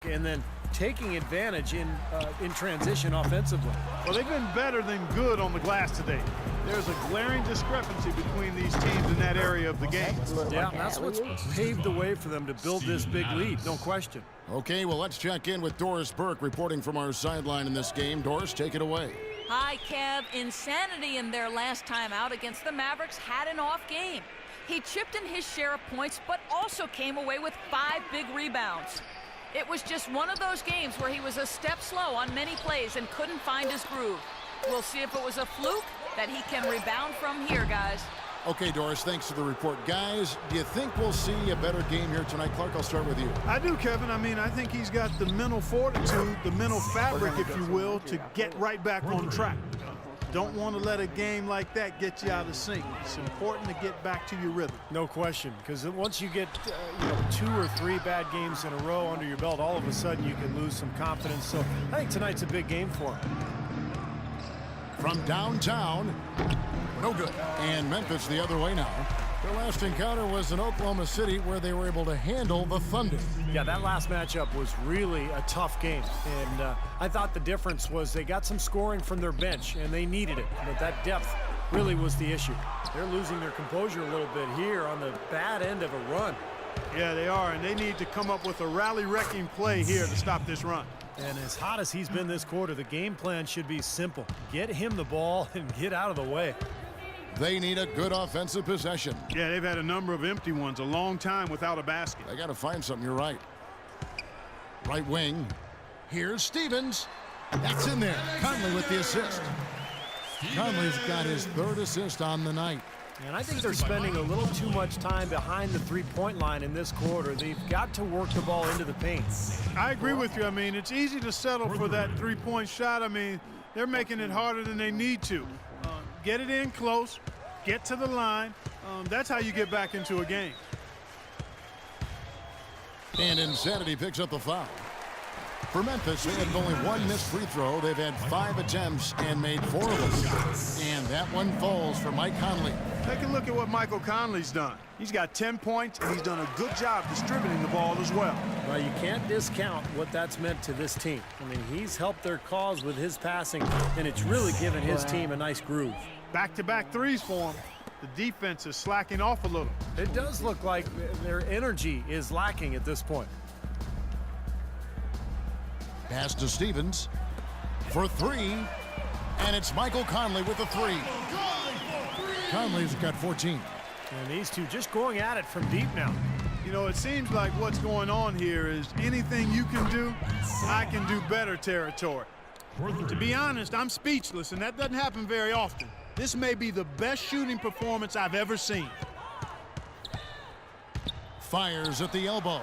and then taking advantage in transition offensively. Well, they've been better than good on the glass today. There's a glaring discrepancy between these teams in that area of the game. Yeah, that's what's paved the way for them to build this big lead, no question. Okay, well, let's check in with Doris Burke reporting from our sideline in this game. Doris, take it away. Hi, Kev. Insanity in their last time out against the Mavericks had an off game. He chipped in his share of points, but also came away with 5 big rebounds. It was just one of those games where he was a step slow on many plays and couldn't find his groove. We'll see if it was a fluke that he can rebound from here, guys. Okay, Doris, thanks for the report. Guys, do you think we'll see a better game here tonight? Clark, I'll start with you. I do, Kevin. I mean, I think he's got the mental fortitude, the mental fabric, if you will, to get right back on track. Don't want to let a game like that get you out of sync. It's important to get back to your rhythm. No question, because once you get 2 or 3 bad games in a row under your belt, all of a sudden you can lose some confidence. So I think tonight's a big game for him. From downtown, no good. And Memphis the other way now. Their last encounter was in Oklahoma City, where they were able to handle the Thunder. Yeah, that last matchup was really a tough game. And I thought the difference was they got some scoring from their bench, and they needed it. But that depth really was the issue. They're losing their composure a little bit here on the bad end of a run. Yeah, they are, and they need to come up with a rally-wrecking play here to stop this run. And as hot as he's been this quarter, the game plan should be simple. Get him the ball and get out of the way. They need a good offensive possession. Yeah, they've had a number of empty ones, a long time without a basket. They got to find something, you're right. Right wing. Here's Stevens. That's in there. Conley with the assist. Conley's got his 3rd assist on the night. And I think they're spending a little too much time behind the three-point line in this quarter. They've got to work the ball into the paint. I agree with you. I mean, it's easy to settle for that three-point shot. I mean, they're making it harder than they need to. Get it in close, get to the line. That's how you get back into a game. And Insanity picks up the foul. For Memphis, they had only 1 missed free throw. They've had 5 attempts and made 4 of them. And that one falls for Mike Conley. Take a look at what Michael Conley's done. He's got 10 points, and he's done a good job distributing the ball as well. Well, you can't discount what that's meant to this team. I mean, he's helped their cause with his passing, and it's really given his team a nice groove. Back-to-back threes for him. The defense is slacking off a little. It does look like their energy is lacking at this point. Pass to Stevens for 3. And it's Michael Conley with the 3. Conley's got 14. And these two just going at it from deep now. You know, it seems like what's going on here is anything you can do, I can do better territory. To be honest, I'm speechless, and that doesn't happen very often. This may be the best shooting performance I've ever seen. Fires at the elbow.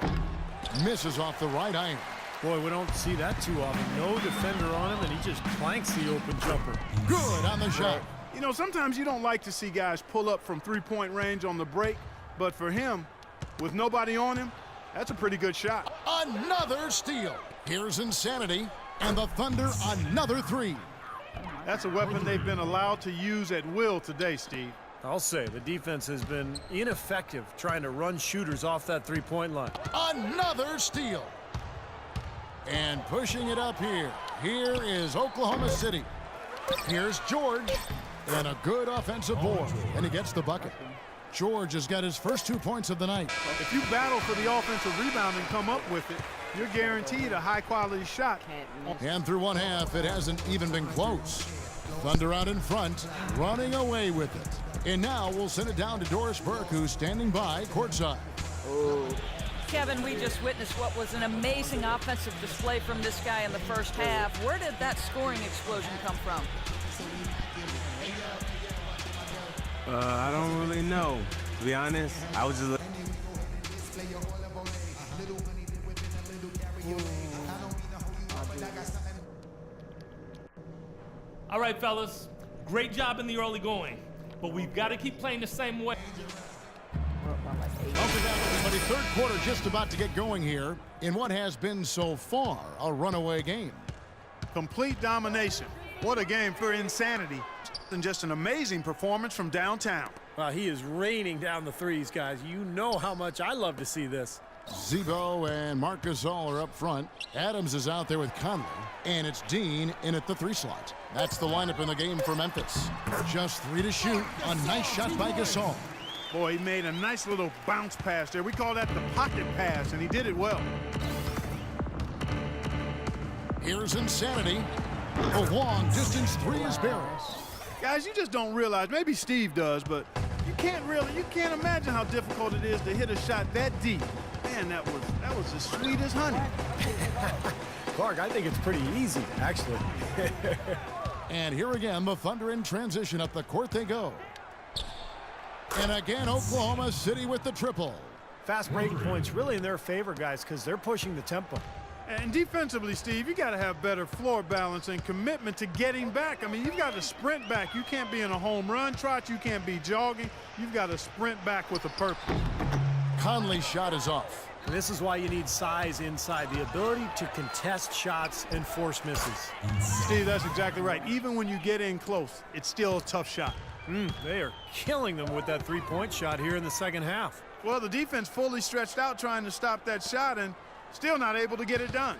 Misses off the right iron. Boy, we don't see that too often. No defender on him, and he just planks the open jumper. Good on the shot. You know, sometimes you don't like to see guys pull up from three-point range on the break, but for him, with nobody on him, that's a pretty good shot. Another steal. Here's Insanity, and the Thunder another 3. That's a weapon they've been allowed to use at will today, Steve. I'll say the defense has been ineffective trying to run shooters off that three-point line. Another steal. And pushing it up here. Here is Oklahoma City. Here's George. And a good offensive board. And he gets the bucket. George has got his first 2 points of the night. If you battle for the offensive rebound and come up with it, you're guaranteed a high-quality shot. And through one half, it hasn't even been close. Thunder out in front, running away with it. And now we'll send it down to Doris Burke, who's standing by courtside. Kevin, we just witnessed what was an amazing offensive display from this guy in the first half. Where did that scoring explosion come from? I don't really know. To be honest, I was just... All right, fellas. Great job in the early going, but we've got to keep playing the same way. Welcome back, everybody. Third quarter just about to get going here in what has been so far a runaway game. Complete domination. What a game for Insanity. And just an amazing performance from downtown. He is raining down the threes, guys. You know how much I love to see this. Zebo and Marcus All are up front. Adams is out there with Conley. And it's Dean in at the 3 slot. That's the lineup in the game for Memphis. Just 3 to shoot. A nice shot by Gasol. Boy, he made a nice little bounce pass there. We call that the pocket pass, and he did it well. Here's Insanity. A long distance 3 is buried. Guys, you just don't realize, maybe Steve does, but you can't imagine how difficult it is to hit a shot that deep. Man, that was as sweet as honey. Clark, I think it's pretty easy, actually. And here again, the Thunder in transition. Up the court they go. And again, Oklahoma City with the triple. Fast break points really in their favor, guys, because they're pushing the tempo. And defensively, Steve, you got to have better floor balance and commitment to getting back. I mean, you've got to sprint back. You can't be in a home run trot. You can't be jogging. You've got to sprint back with a purpose. Conley's shot is off. And this is why you need size inside, the ability to contest shots and force misses. Steve, that's exactly right. Even when you get in close, it's still a tough shot. They are killing them with that three-point shot here in the second half. Well, the defense fully stretched out trying to stop that shot and still not able to get it done.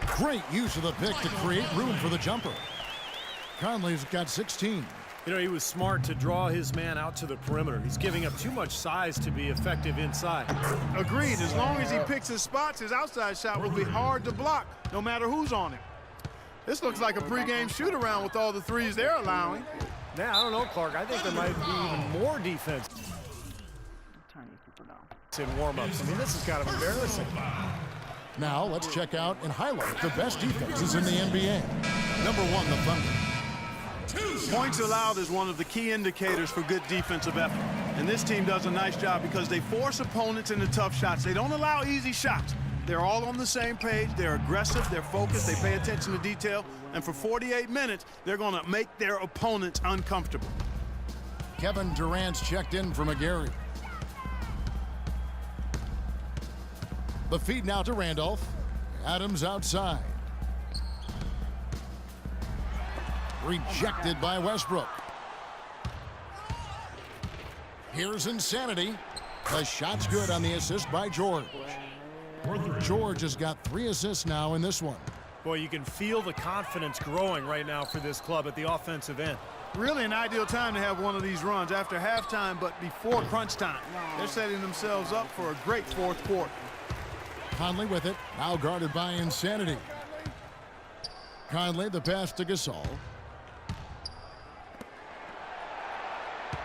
Great use of the pick to create room for the jumper. Conley's got 16. You know, he was smart to draw his man out to the perimeter. He's giving up too much size to be effective inside. Agreed. As long as he picks his spots, his outside shot will be hard to block, no matter who's on him. This looks like a pregame shoot-around with all the threes they're allowing. Yeah, I don't know, Clark. I think there might be even more defense in warm-ups. I mean, this is kind of embarrassing. Now let's check out and highlight the best defenses in the NBA. Number 1, the Thunder. Points allowed is one of the key indicators for good defensive effort. And this team does a nice job because they force opponents into tough shots. They don't allow easy shots. They're all on the same page. They're aggressive. They're focused. They pay attention to detail. And for 48 minutes, they're going to make their opponents uncomfortable. Kevin Durant's checked in for McGarry. The feed now to Randolph. Adams outside. Rejected by Westbrook. Here's Insanity. The shot's good on the assist by George. George has got 3 assists now in this one. Boy, you can feel the confidence growing right now for this club at the offensive end. Really an ideal time to have one of these runs after halftime, but before crunch time. They're setting themselves up for a great fourth quarter. Conley with it, now guarded by Insanity. Conley, the pass to Gasol.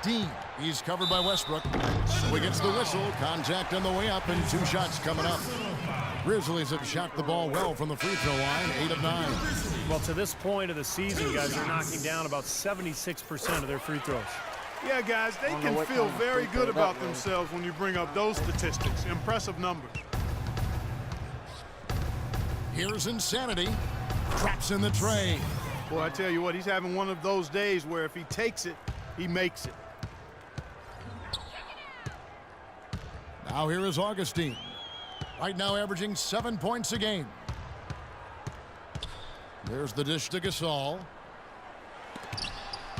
Dean, he's covered by Westbrook. So he gets the whistle, contact on the way up, and 2 shots coming up. Grizzlies have shot the ball well from the free throw line, 8 of 9. Well, to this point of the season, guys, they're knocking down about 76% of their free throws. Yeah, guys, they can feel very good about themselves when you bring up those statistics. Impressive numbers. Here's Insanity. Traps in the tray. Boy, I tell you what, he's having one of those days where if he takes it, he makes it. Now here is Augustine. Right now averaging 7 points a game. There's the dish to Gasol.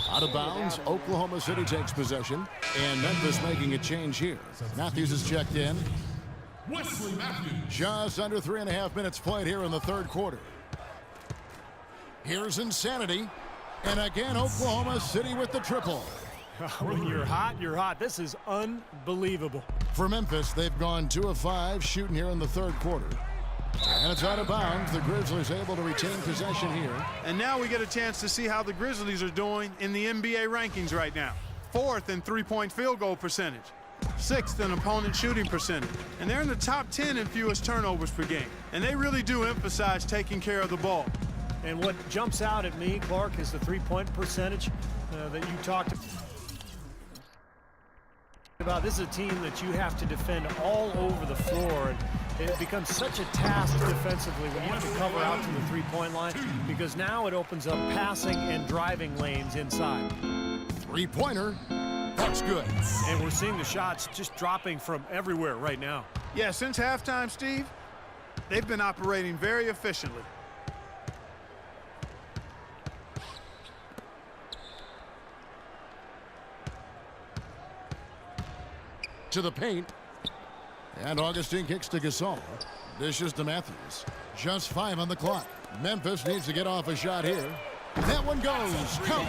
Out of bounds, Oklahoma City takes possession. And Memphis making a change here. Matthews is checked in. Wesley Matthews. Just under 3.5 minutes played here in the third quarter. Here's Insanity. And again, Oklahoma City with the triple. When you're hot, you're hot. This is unbelievable. For Memphis, they've gone 2 of 5 shooting here in the third quarter. And it's out of bounds. The Grizzlies able to retain possession here. And now we get a chance to see how the Grizzlies are doing in the NBA rankings right now. 4th in three-point field goal percentage. 6th in opponent shooting percentage. And they're in the top 10 in fewest turnovers per game. And they really do emphasize taking care of the ball. And what jumps out at me, Clark, is the three-point percentage that you talked about. This is a team that you have to defend all over the floor. And it becomes such a task defensively when you have to cover out to the three-point line, because now it opens up passing and driving lanes inside. Three-pointer. That's good. And we're seeing the shots just dropping from everywhere right now. Yeah, since halftime, Steve, they've been operating very efficiently. to the paint. And Augustine kicks to Gasol. Dishes to Matthews. Just 5 on the clock. Memphis needs to get off a shot here. That one goes. Count.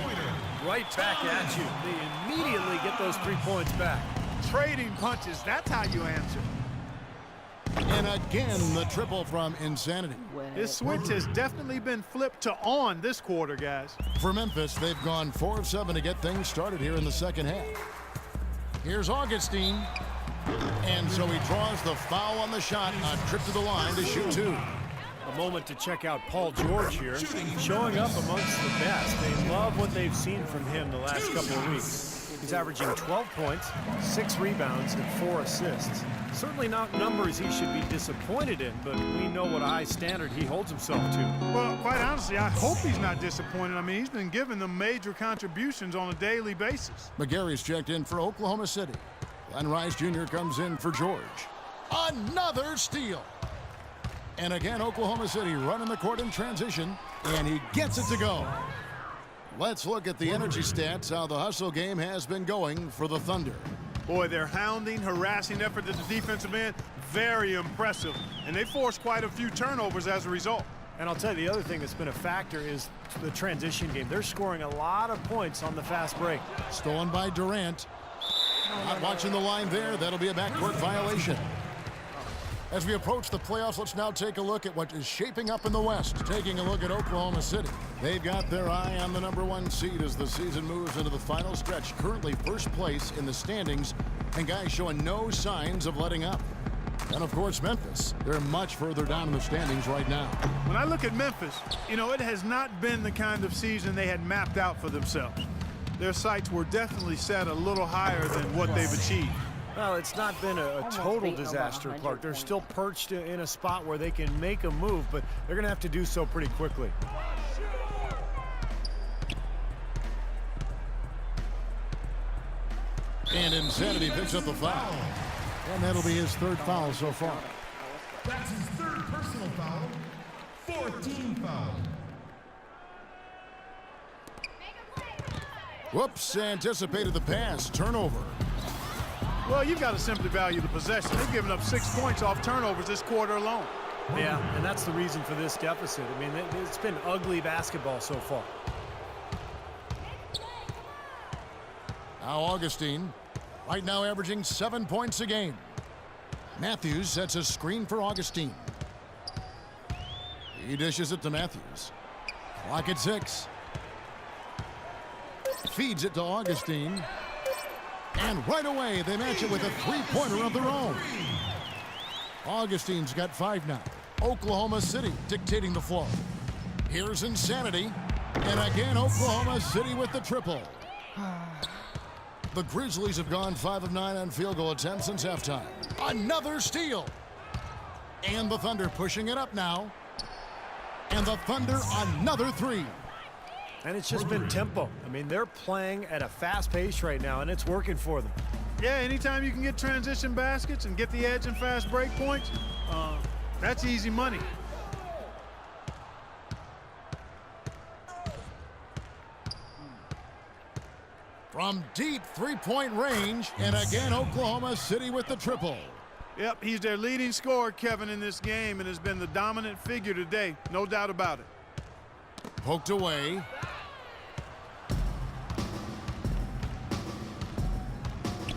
Right back at you. They immediately get those 3 points back. Trading punches, that's how you answer. And again, the triple from Insanity. This switch has definitely been flipped to on this quarter, guys. For Memphis, they've gone 4 of 7 to get things started here in the second half. Here's Augustine. And so he draws the foul on the shot, a trip to the line to shoot 2. A moment to check out Paul George here, showing up amongst the best. They love what they've seen from him the last couple of weeks. He's averaging 12 points, 6 rebounds, and 4 assists. Certainly not numbers he should be disappointed in, but we know what a high standard he holds himself to. Well, quite honestly, I hope he's not disappointed. I mean, he's been giving them major contributions on a daily basis. McGarry's checked in for Oklahoma City. Glenn Rice Jr. comes in for George. Another steal. And again, Oklahoma City running the court in transition, and he gets it to go. Let's look at the energy stats, how the hustle game has been going for the Thunder. Boy, their hounding, harassing effort at the defensive end, very impressive. And they forced quite a few turnovers as a result. And I'll tell you, the other thing that's been a factor is the transition game. They're scoring a lot of points on the fast break. Stolen by Durant. Not watching the line there. That'll be a backcourt violation. As we approach the playoffs, let's now take a look at what is shaping up in the West. Taking a look at Oklahoma City. They've got their eye on the #1 seed as the season moves into the final stretch. Currently first place in the standings, and guys showing no signs of letting up. And of course, Memphis. They're much further down in the standings right now. When I look at Memphis, you know, it has not been the kind of season they had mapped out for themselves. Their sights were definitely set a little higher than what they've achieved. Well, it's not been a total disaster, Clark. They're still perched in a spot where they can make a move, but they're going to have to do so pretty quickly. And Insanity picks up the foul. And that'll be his 3rd foul so far. That's his 3rd personal foul. 4th team foul. Whoops, anticipated the pass. Turnover. Well, you've got to simply value the possession. They've given up 6 points off turnovers this quarter alone. Yeah, and that's the reason for this deficit. I mean, it's been ugly basketball so far. Now Augustine, right now averaging 7 points a game. Matthews sets a screen for Augustine. He dishes it to Matthews. Clock at 6. Feeds it to Augustine. And right away, they match it with a 3-pointer of their own. Augustine's got 5 now. Oklahoma City dictating the flow. Here's Insanity. And again, Oklahoma City with the triple. The Grizzlies have gone 5 of 9 on field goal attempts since halftime. Another steal. And the Thunder pushing it up now. And the Thunder another 3. And it's just been tempo. I mean, they're playing at a fast pace right now, and it's working for them. Yeah, anytime you can get transition baskets and get the edge and fast break points, that's easy money. From deep 3-point range, and again, Oklahoma City with the triple. Yep, he's their leading scorer, Kevin, in this game, and has been the dominant figure today. No doubt about it. Poked away.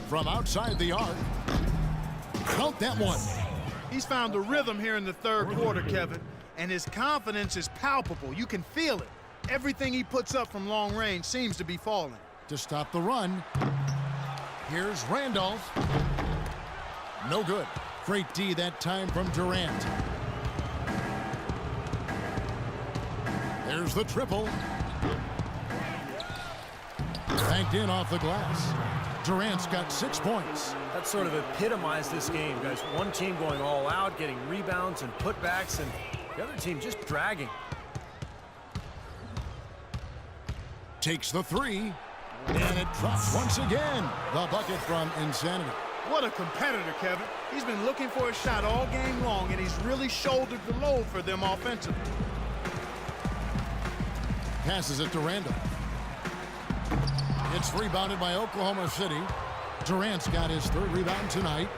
From outside the arc. Count that one. He's found a rhythm here in the 3rd quarter, Kevin, and his confidence is palpable. You can feel it. Everything he puts up from long range seems to be falling. To stop the run. Here's Randolph. No good. Great D that time from Durant. There's the triple. Banked in off the glass. Durant's got 6 points. That sort of epitomized this game, guys. One team going all out, getting rebounds and putbacks, and the other team just dragging. Takes the 3. And it drops once again. The bucket from Insanity. What a competitor, Kevin. He's been looking for a shot all game long, and he's really shouldered the load for them offensively. Passes it to Randall. It's rebounded by Oklahoma City. Durant's got his third rebound tonight.